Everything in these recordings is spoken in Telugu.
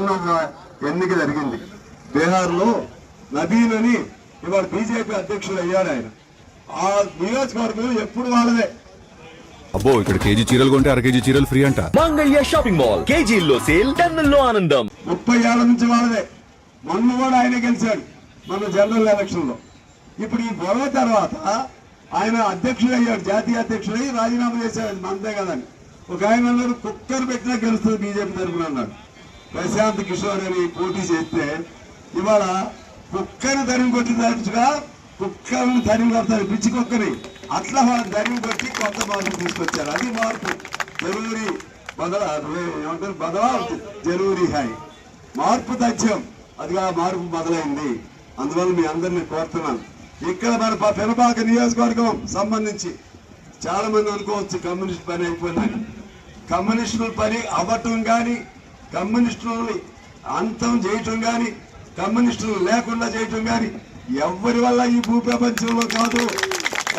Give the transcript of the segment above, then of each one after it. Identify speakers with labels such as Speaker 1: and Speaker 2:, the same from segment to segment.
Speaker 1: మొన్న ఎన్నిక జరిగింది బీహార్ లో నబీన్ అని ఇవాళ బీజేపీ అధ్యక్షుడు అయ్యాడు. ఆయన ఆ నియోజకవర్గం ఎప్పుడు వాళ్ళదే.
Speaker 2: అబ్బో, ఇక్కడ కేజీ చీరలు కొంటే అర కేజీ చీరలు ఫ్రీ అంట.
Speaker 3: మంగళ్య షాపింగ్ మాల్, కేజీల్లో సేల్, టన్నుల్లో ఆనందం.
Speaker 1: 30 ఏళ్ల నుంచి వాళ్ళదే. మొన్న కూడా ఆయన గెలిచాడు మన జనరల్ ఎలక్షన్ లో. ఇప్పుడు ఈ గొడవ తర్వాత ఆయన అధ్యక్షుడు అయ్యాడు, జాతీయ అధ్యక్షుడై రాజీనామా చేశాడు. అంతే కదండి. ఒక ఆయన అన్నాడు కుక్కర్ పెట్టినా గెలుస్తుంది బీజేపీ తరఫున అన్నాడు. ప్రశాంత్ కిషోర్ అని పోటీ చేస్తే ఇవాళ కుక్కని తరిమి కొట్టినట్టుగా కుక్కలను తరిమి కొడతారు, పిచ్చి కుక్కని అట్లా వాళ్ళని తరిమి కొట్టి కొత్త మార్పు తీసుకొచ్చారు. అది మార్పు. జరూరీ ఏమంటారు బదలా జరూరీ హాయ్, మార్పు తథ్యం. అదిగా మార్పు మొదలైంది. అందువల్ల మీ అందరినీ కోరుతున్నాను. ఇక్కడ మన పెనపాక నియోజకవర్గం సంబంధించి చాలా మంది అనుకోవచ్చు కమ్యూనిస్ట్ పని అయిపోయిందని. కమ్యూనిస్టుల పని అవ్వటం కానీ, కమ్యూనిస్టులని అంతం చేయటం కానీ, కమ్యూనిస్టులు లేకుండా చేయటం కానీ ఎవరి వల్ల ఈ భూ ప్రపంచంలో కాదు,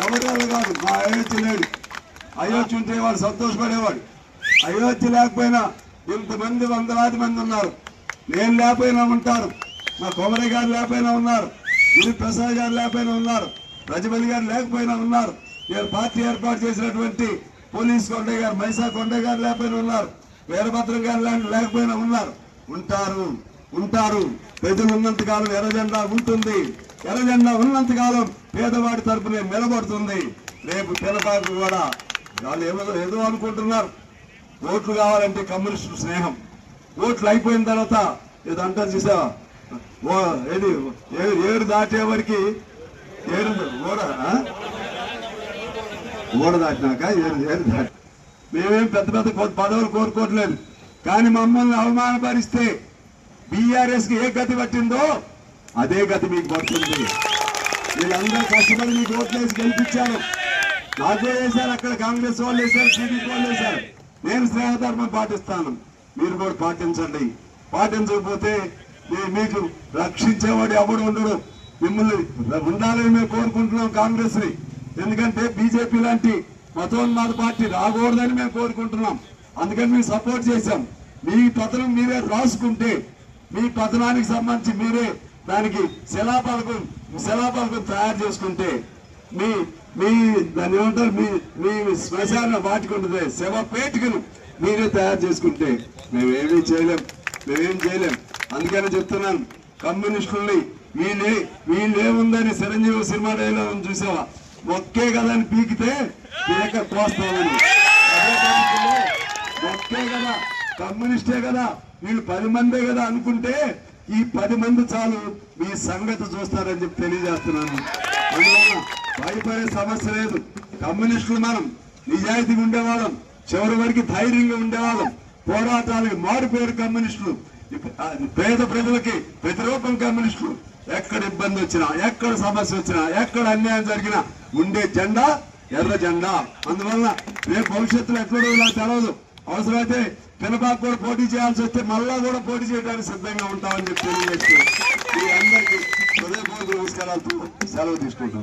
Speaker 1: ఎవరి వల్ల కాదు. మా అయోధ్య లేడు. అయోధ్య ఉంటే వాడు సంతోషపడేవాడు. అయోధ్య లేకపోయినా ఇంతమంది వందలాది మంది ఉన్నారు. నేను లేకపోయినా ఉంటారు, మా కొమరయ్య గారు లేకపోయినా ఉన్నారు, గిరి ప్రసాద్ గారు లేకపోయినా ఉన్నారు, ప్రజపల్లి గారు లేకపోయినా ఉన్నారు. నేను పార్టీ ఏర్పాటు చేసినటువంటి పోలీస్ కొండయ్య గారు, మైసా కొండయ్య గారు లేకపోయినా ఉన్నారు, వీరభద్రం గారు లేకపోయినా ఉన్నారు. ఉంటారు. ప్రజలు ఉన్నంత కాలం ఎర్రజెండా ఉంటుంది. ఎర్రజెండా ఉన్నంత కాలం పేదవాడి తరపునే నిలబడుతుంది. రేపు పిల్లపాకు కూడా వాళ్ళు ఏదో అనుకుంటున్నారు. ఓట్లు కావాలంటే కమ్యూనిస్టు స్నేహం. ఓట్లు అయిపోయిన తర్వాత ఇది అంటారు చూసావా, ఏడు దాటే వరకు ఓడ దాటినాక ఏడు దాటి మేమేం పెద్ద పదవులు కోరుకోవట్లేదు. కానీ మమ్మల్ని అవమానపరిస్తే బీఆర్ఎస్ కి ఏ గతి పట్టిందో అదే గతి మీకు పడుతుంది. వీళ్ళందరూ కష్టపడి మీకు ఓట్లేసి గెలిపించారు. నాకే వేశారు, అక్కడ కాంగ్రెస్ వాళ్ళు వేశారు, టీడీపీ వాళ్ళు వేశారు. నేను స్నేహధర్మం పాటిస్తాను, మీరు కూడా పాటించండి. పాటించకపోతే మీకు రక్షించేవాడు ఎవడు ఉండడు. మిమ్మల్ని ఉండాలని మేము కోరుకుంటున్నాం కాంగ్రెస్ ని. ఎందుకంటే బీజేపీ లాంటి మతోన్మాద పార్టీ రాకూడదని మేము కోరుకుంటున్నాం. అందుకని మేము సపోర్ట్ చేశాం. మీ పతనం మీరే రాసుకుంటే, మీ పతనానికి సంబంధించి మీరే దానికి శిలాపలకం తయారు చేసుకుంటే, మీ దాన్ని ఏమంటారు, మీ శ్మశాన వాటికి ఉంటుంది శవపేటికను మీరే తయారు చేసుకుంటే మేమేం చేయలేం. అందుకని చెప్తున్నాను, కమ్యూనిస్టుల్ని వీళ్ళేముందని చిరంజీవి సినిమా డైలాగ్ చూసావా, ఒక్కే కదా అని పీకితే పీక కోస్తామని. ఒక్కే కదా, కమ్యూనిస్టే కదా, వీళ్ళు 10 మందే కదా అనుకుంటే ఈ 10 మంది చాలు మీ సంగతి చూస్తారని చెప్పి తెలియజేస్తున్నాను. అందువల్ల భయపడే సమస్య లేదు. కమ్యూనిస్టులు మనం నిజాయితీగా ఉండేవాళ్ళం, చివరి వరకు ధైర్యంగా ఉండేవాళ్ళం. పోరాటాలకు మారిపోయారు కమ్యూనిస్టులు. పేద ప్రజలకి ప్రతిరూపం కమ్యూనిస్టులు. ఎక్కడ ఇబ్బంది వచ్చినా, ఎక్కడ సమస్య వచ్చినా, ఎక్కడ అన్యాయం జరిగినా ఉండే జెండా ఎర్ర జెండా. అందువల్ల రేపు భవిష్యత్తులో ఎట్లా నాకు తెలవదు. అవసరమైతే పినపాకు కూడా పోటీ చేయాల్సి వస్తే మళ్ళా కూడా పోటీ చేయడానికి సిద్ధంగా ఉంటామని చెప్పి తెలియజేస్తూ మీ అందరికీ హృదయపూర్వక నమస్కారాలతో సెలవు తీసుకుంటాం.